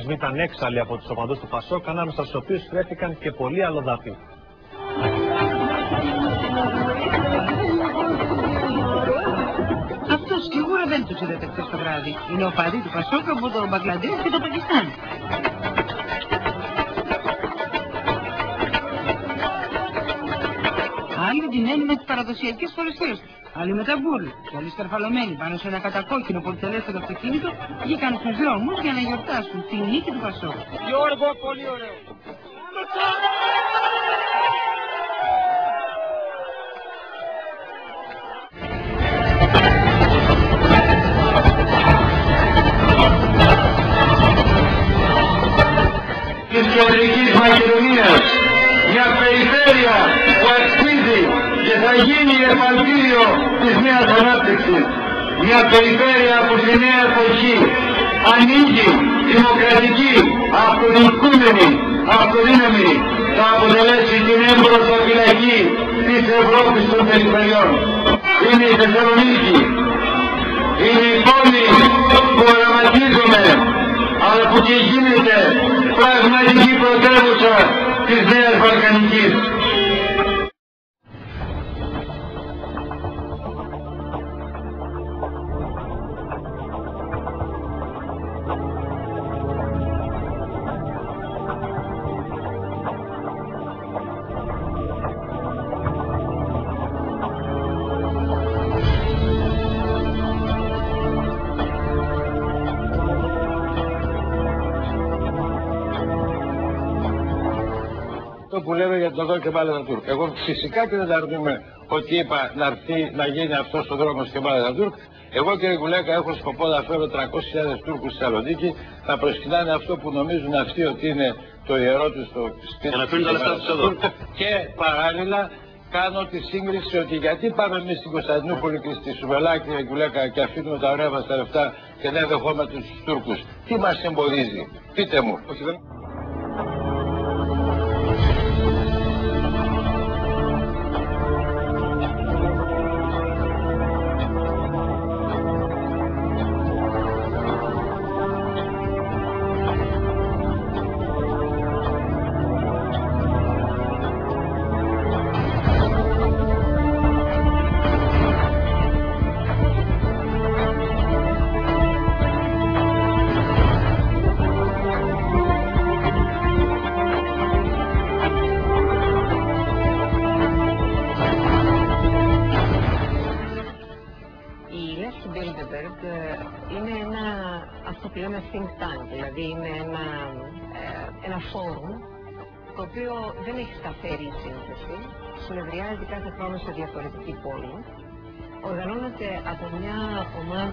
διαμεσολαβητισμοί ήταν έξαλλοι από τους οπαδούς του Πασόκ, ανάμεσα στους οποίους βρέθηκαν και πολλοί αλλοδαποί. Αυτό σίγουρα δεν τους είδατε χθες το βράδυ. Είναι οπαδοί του Πασόκ από το Μπαγκλαντές και το Πακιστάν. Άλλοι ντυμένοι με τις παραδοσιακές φορεσιές τους. Άλλοι με τα μπουρλ. Και άλλοι σταρφαλωμένοι πάνω σε ένα κατακόκκινο πολυτελέστερο αυτοκίνητο βγήκαν στους δρόμους για να γιορτάσουν τη νίκη του Πασόκ. Γιώργο, πολύ ωραίο. Της κεντρικής Μακεδονίας, μια περιφέρεια που αξίζει και θα γίνει εφαλτήριο της νέας ανάπτυξης. Μια περιφέρεια που στη νέα εποχή ανοίγει, δημοκρατική, αυτοδιοικούμενη, αυτοδύναμη, θα αποτελέσει την έμπροσθα φυλακή της Ευρώπης των περιφερειών. Είναι η Θεσσαλονίκη, είναι η πόλη που οραματίζομαι, αλλά που και γίνεται πραγματική πρωτεύουσα της Νέας Βαλκανικής. Που λέμε για τον Κεμάλ Ατατούρκ. Εγώ φυσικά και δεν θα αρνούμε ότι είπα να έρθει να γίνει αυτός ο δρόμος Κεμάλ Ατατούρκ. Εγώ, κύριε Κουλέκα, έχω σκοπό να φέρω 300.000 Τούρκους στη Θεσσαλονίκη να προσκυνάνε αυτό που νομίζουν αυτοί ότι είναι το ιερό τους στο σπίτι του. Και παράλληλα κάνω τη σύγκριση ότι γιατί πάμε εμείς στην Κωνσταντινούπολη και στη Σουβελάκη, κύριε Κουλέκα, και αφήνουμε τα ωραία μας τα λεφτά και δεν δεχόμαστε τους Τούρκους. Τι μας εμποδίζει, πείτε μου. Είναι αυτό που λέμε think tank, δηλαδή είναι ένα φόρουμ το οποίο δεν έχει σταθερή σύνθεση, συνεδριάζει κάθε χρόνο σε διαφορετική πόλη, οργανώνεται από μια ομάδα.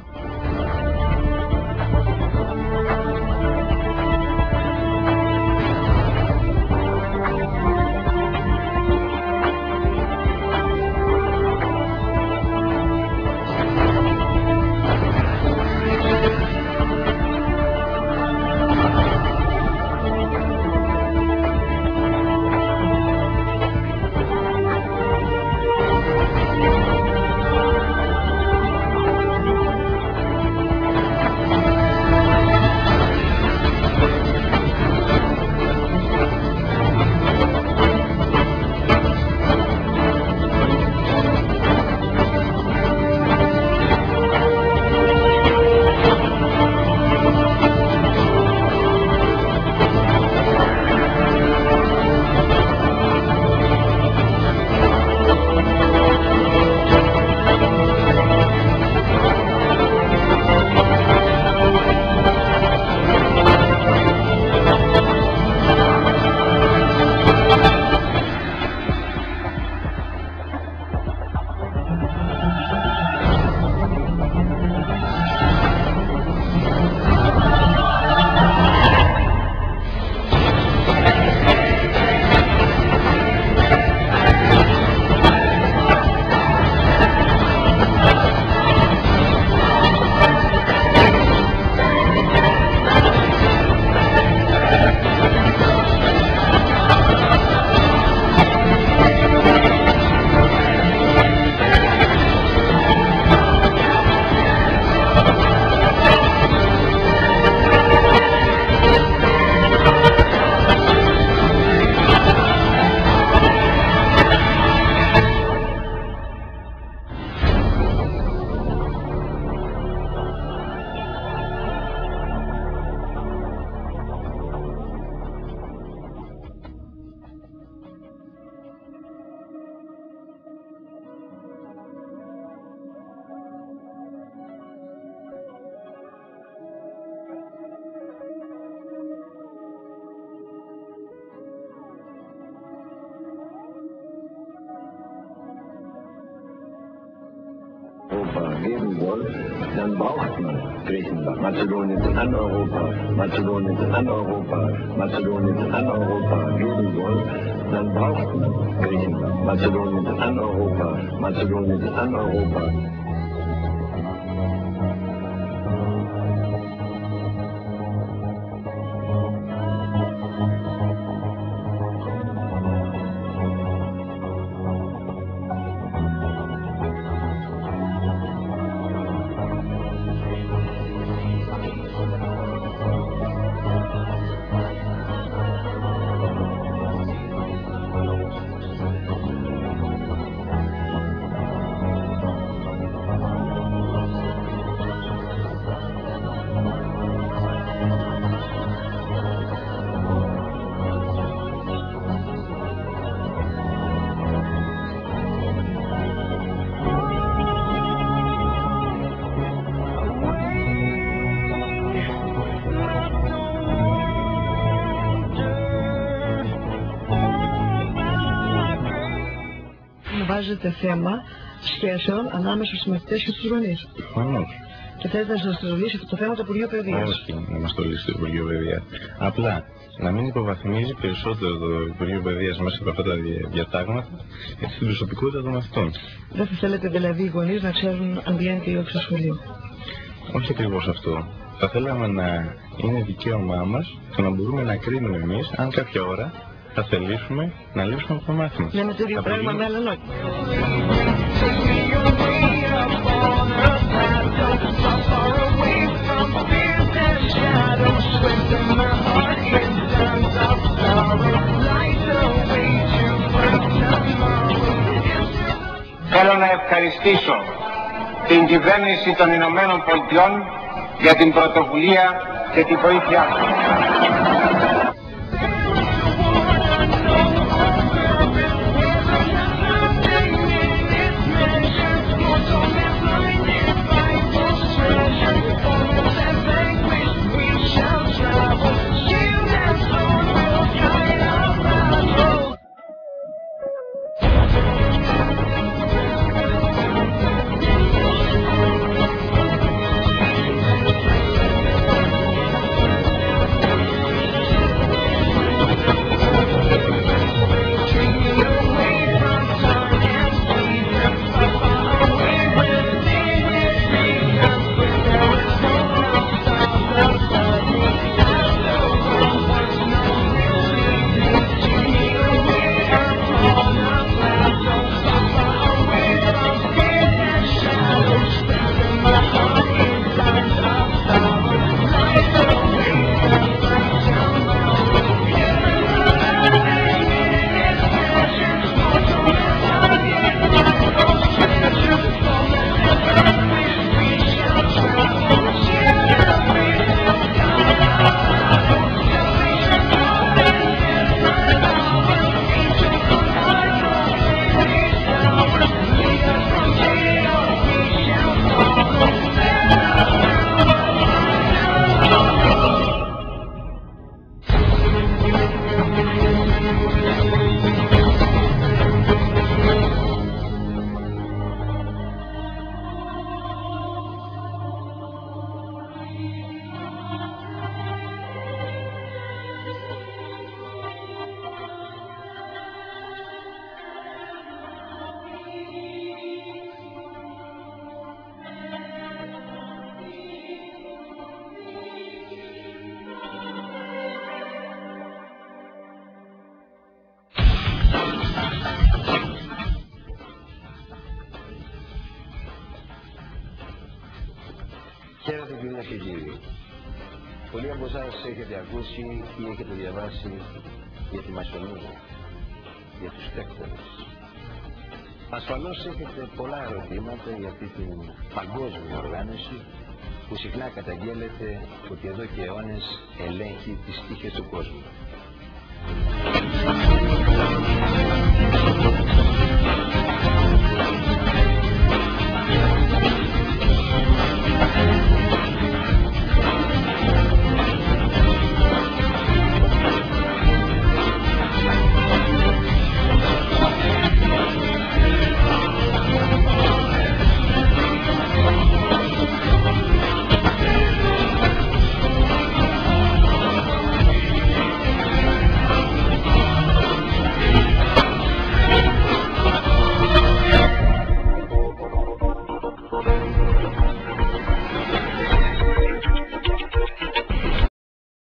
geben soll, dann braucht man Griechenland. Mazedonien an Europa, Mazedonien an Europa, Mazedonien an Europa geben soll, dann braucht man Griechenland. Mazedonien an Europa, Mazedonien an Europa. Βάζετε θέμα σχέσεων ανάμεσα στους μαθητές και στους γονείς. Προφανώς. Και θέλετε να σας το λύσει αυτό το θέμα το Υπουργείο Παιδείας. Όχι, να μας το λύσει το Υπουργείο Παιδείας. Απλά να μην υποβαθμίζει περισσότερο το Υπουργείο Παιδείας μέσα από αυτά τα διατάγματα στην προσωπικότητα των μαθητών. Δεν θα θέλετε δηλαδή οι γονείς να ξέρουν αν βγαίνετε ή όχι στο σχολείο? Όχι ακριβώς αυτό. Θα θέλαμε να είναι δικαίωμά μας και να μπορούμε να κρίνουμε εμείς αν κάποια ώρα θα θελήσουμε να λύσουμε αυτό το μάθημα. Λέμε το ίδιο πράγμα με άλλα λόγια. Θέλω να ευχαριστήσω την κυβέρνηση των Ηνωμένων Πολιτειών για την πρωτοβουλία και την βοήθειά του. Χαίρετε κυρίες και κύριοι. Πολλοί από εσάς έχετε ακούσει ή έχετε διαβάσει για τη μασονία, για τους τέκτονες. Ασφαλώς έχετε πολλά ερωτήματα για αυτή την παγκόσμια οργάνωση που συχνά καταγγέλλεται ότι εδώ και αιώνες ελέγχει τις τύχες του κόσμου.